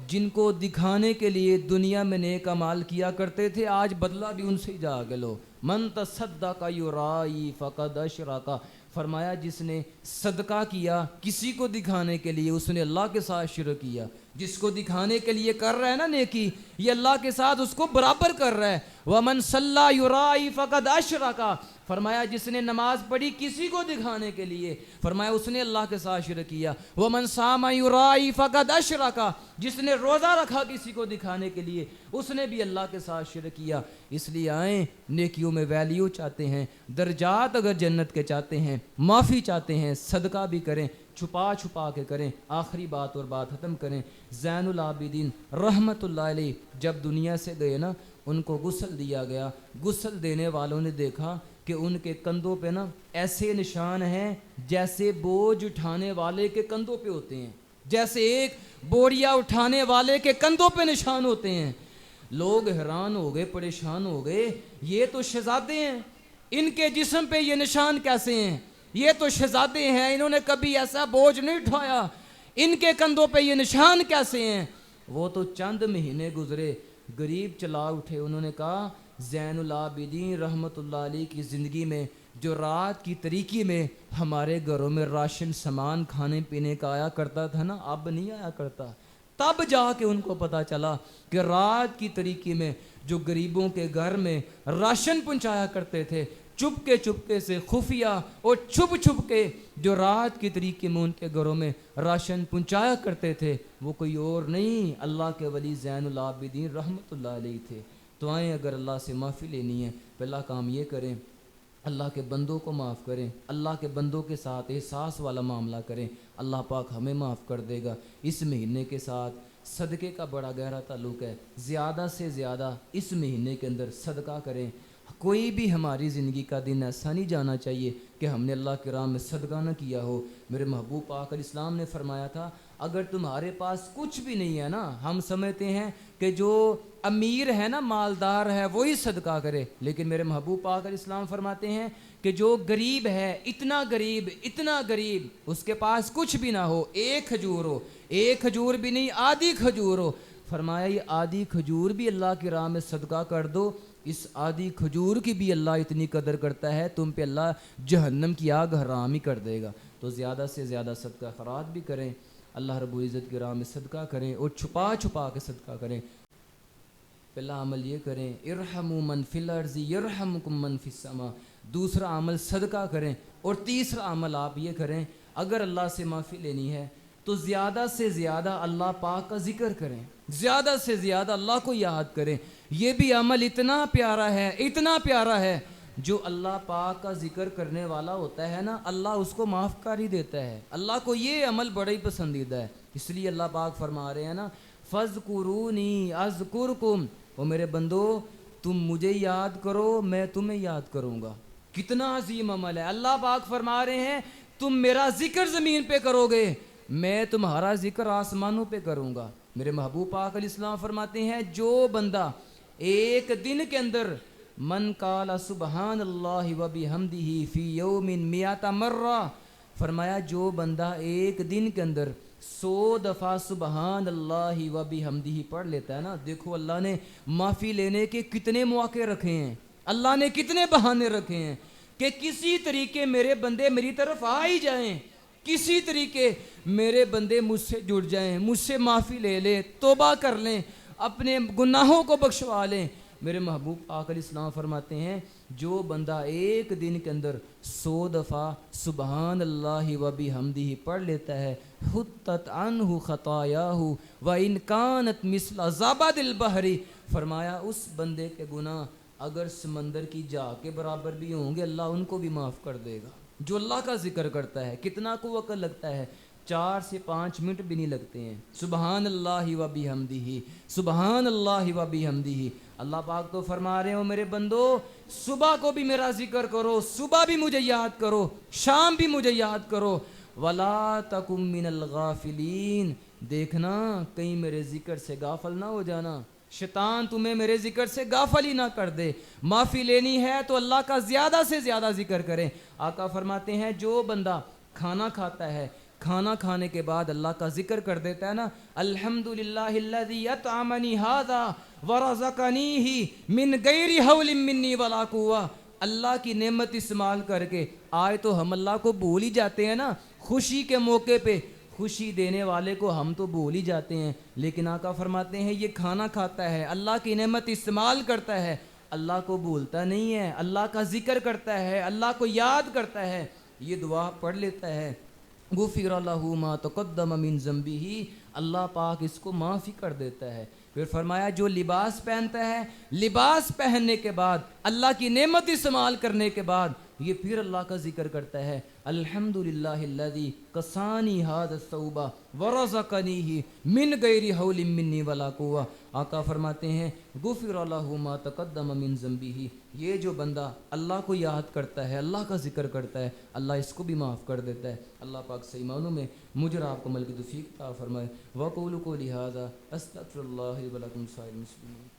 Speaker 1: جن کو دکھانے کے لیے دنیا میں نیک اعمال کیا کرتے تھے، آج بدلہ بھی ان سے جا کے لو۔ من تصدق یرائی فقد اشرک، فرمایا جس نے صدقہ کیا کسی کو دکھانے کے لیے، اس نے اللہ کے ساتھ شرک کیا۔ جس کو دکھانے کے لیے کر رہا ہے نا نیکی، یہ اللہ کے ساتھ اس کو برابر کر رہا ہے۔ وَمَنْ صَلَّى يُرَائِي فَقَدْ أَشْرَكَ، فرمایا جس نے نماز پڑھی کسی کو دکھانے کے لیے، فرمایا اس نے اللہ کے ساتھ شرک کیا۔ وَمَنْ صَامَ يُرَائِي فَقَدْ أَشْرَكَ، جس نے روزہ رکھا کسی کو دکھانے کے لیے، اس نے بھی اللہ کے ساتھ شرک کیا۔ اس لیے آئیں نیکیوں میں ویلیو چاہتے ہیں، درجات اگر جنت کے چاہتے ہیں، معافی چاہتے ہیں، صدقہ بھی کریں، چھپا چھپا کے کریں۔ آخری بات اور بات ختم کریں، زین العابدین رحمت اللہ علیہ جب دنیا سے گئے نا، ان کو غسل دیا گیا، غسل دینے والوں نے دیکھا کہ ان کے کندھوں پہ نا ایسے نشان ہیں جیسے بوجھ اٹھانے والے کے کندھوں پہ ہوتے ہیں، جیسے ایک بوریا اٹھانے والے کے کندھوں پہ نشان ہوتے ہیں۔ لوگ حیران ہو گئے، پریشان ہو گئے، یہ تو شہزادے ہیں، ان کے جسم پہ یہ نشان کیسے ہیں؟ یہ تو شہزادے ہیں، انہوں نے کبھی ایسا بوجھ نہیں اٹھایا، ان کے کندھوں پہ یہ نشان کیسے ہیں؟ وہ تو چند مہینے گزرے، غریب چلا اٹھے، انہوں نے کہا زین العابدین رحمت اللہ علیہ کی زندگی میں جو رات کی طریقے میں ہمارے گھروں میں راشن سامان کھانے پینے کا آیا کرتا تھا نا، اب نہیں آیا کرتا۔ تب جا کے ان کو پتہ چلا کہ رات کی طریقے میں جو غریبوں کے گھر میں راشن پہنچایا کرتے تھے، چپکے سے خفیہ اور چھپ کے جو رات کی طریقے میں ان کے گھروں میں راشن پہنچایا کرتے تھے، وہ کوئی اور نہیں، اللہ کے ولی زین العابدین رحمۃ اللہ علیہ تھے۔ تو آئیں اگر اللہ سے معافی لینی ہے، پہلا کام یہ کریں، اللہ کے بندوں کو معاف کریں، اللہ کے بندوں کے ساتھ احساس والا معاملہ کریں، اللہ پاک ہمیں معاف کر دے گا۔ اس مہینے کے ساتھ صدقے کا بڑا گہرا تعلق ہے، زیادہ سے زیادہ اس مہینے کے اندر صدقہ کریں۔ کوئی بھی ہماری زندگی کا دن ایسا نہیں جانا چاہیے کہ ہم نے اللہ کی راہ میں صدقہ نہ کیا ہو۔ میرے محبوب پاک علیہ السلام نے فرمایا تھا، اگر تمہارے پاس کچھ بھی نہیں ہے نا، ہم سمجھتے ہیں کہ جو امیر ہے نا، مالدار ہے، وہی صدقہ کرے، لیکن میرے محبوب پاک علیہ السلام فرماتے ہیں کہ جو غریب ہے، اتنا غریب اس کے پاس کچھ بھی نہ ہو، ایک کھجور بھی نہیں، آدھی کھجور ہو، فرمایا یہ آدھی کھجور بھی اللہ کی راہ میں صدقہ کر دو، اس آدھی کھجور کی بھی اللہ اتنی قدر کرتا ہے، تم پہ اللہ جہنم کی آگ حرام ہی کر دے گا۔ تو زیادہ سے زیادہ صدقہ خیرات بھی کریں، اللہ رب العزت کی راہ میں صدقہ کریں اور چھپا کے صدقہ کریں۔ پہلا عمل یہ کریں، ارحموا من فی الارض یرحمکم من فی السماء، دوسرا عمل صدقہ کریں، اور تیسرا عمل آپ یہ کریں، اگر اللہ سے معافی لینی ہے تو زیادہ سے زیادہ اللہ پاک کا ذکر کریں، زیادہ سے زیادہ اللہ کو یاد کریں۔ یہ بھی عمل اتنا پیارا ہے، جو اللہ پاک کا ذکر کرنے والا ہوتا ہے نا، اللہ اس کو معاف کر ہی دیتا ہے۔ اللہ کو یہ عمل بڑا ہی پسندیدہ ہے، اس لیے اللہ پاک فرما رہے ہیں نا، فَاذْكُرُونِي أَذْكُرْكُمْ، او میرے بندو تم مجھے یاد کرو، میں تمہیں یاد کروں گا۔ کتنا عظیم عمل ہے۔ اللہ پاک فرما رہے ہیں تم میرا ذکر زمین پہ کرو گے، میں تمہارا ذکر آسمانوں پہ کروں گا۔ میرے محبوب پاک علیہ السلام فرماتے ہیں جو بندہ ایک دن کے اندر من قال سبحان اللہ و بحمدہ فی یوم مئۃ مرہ، فرمایا جو بندہ ایک دن کے اندر 100 دفعہ سبحان اللہ و بحمدہ پڑھ لیتا ہے نا، دیکھو اللہ نے معافی لینے کے کتنے مواقع رکھے ہیں، اللہ نے کتنے بہانے رکھے ہیں کہ کسی طریقے میرے بندے میری طرف آ ہی جائیں، کسی طریقے میرے بندے مجھ سے جڑ جائیں، مجھ سے معافی لے لیں، توبہ کر لیں، اپنے گناہوں کو بخشوا لیں۔ میرے محبوب پاک علیہ السلام فرماتے ہیں جو بندہ ایک دن کے اندر 100 دفعہ سبحان اللہ و بحمدہ پڑھ لیتا ہے، حطت عنہ خطایاہ وان کانت مثل زبد البحر، فرمایا اس بندے کے گناہ اگر سمندر کی جا کے برابر بھی ہوں گے، اللہ ان کو بھی معاف کر دے گا۔ جو اللہ کا ذکر کرتا ہے کتنا کو وقت لگتا ہے، 4 سے 5 منٹ بھی نہیں لگتے ہیں، سبحان اللہ و بحمدہ، سبحان اللہ و بحمدہ۔ اللہ پاک تو فرما رہے ہو میرے بندو صبح کو بھی میرا ذکر کرو، صبح بھی مجھے یاد کرو، شام بھی مجھے یاد کرو، ولا تکم من الغافلین، دیکھنا کہیں میرے ذکر سے غافل نہ ہو جانا، شیطان تمہیں میرے ذکر سے غافل ہی نہ کر دے۔ معافی لینی ہے تو اللہ کا زیادہ سے زیادہ ذکر کریں۔ آقا فرماتے ہیں جو بندہ کھانا کھاتا ہے، کھانا کھانے کے بعد اللہ کا ذکر کر دیتا ہے نا، الحمدللہ الذی اطعمنی ھذا ورزقنیہ من غیر حول منی ولا قوہ، اللہ کی نعمت استعمال کر کے آئے تو ہم اللہ کو بھول ہی جاتے ہیں نا، خوشی کے موقع پہ خوشی دینے والے کو ہم تو بھول ہی جاتے ہیں، لیکن آقا فرماتے ہیں یہ کھانا کھاتا ہے، اللہ کی نعمت استعمال کرتا ہے، اللہ کو بھولتا نہیں ہے، اللہ کا ذکر کرتا ہے، اللہ کو یاد کرتا ہے، یہ دعا پڑھ لیتا ہے، غفر لہ ما تقدم من ذنبہ، اللہ پاک اس کو معافی کر دیتا ہے۔ پھر فرمایا جو لباس پہنتا ہے، لباس پہننے کے بعد اللہ کی نعمت استعمال کرنے کے بعد یہ پھر اللہ کا ذکر کرتا ہے، الحمدللہ الذی کسانی ھذا الثوب ورزقنیہ من غیر حول منی ولا قوہ۔ آقا فرماتے ہیں غفر لہ ما تقدم من ذنبہ، یہ جو بندہ اللہ کو یاد کرتا ہے، اللہ کا ذکر کرتا ہے، اللہ اس کو بھی معاف کر دیتا ہے۔ اللہ پاک صحیح معنوں میں مجھے اور آپ کو عمل کی توفیق عطا فرمائے۔ وقولوا قولی ھذا استغفر اللہ لی ولکم سائر المسلمین۔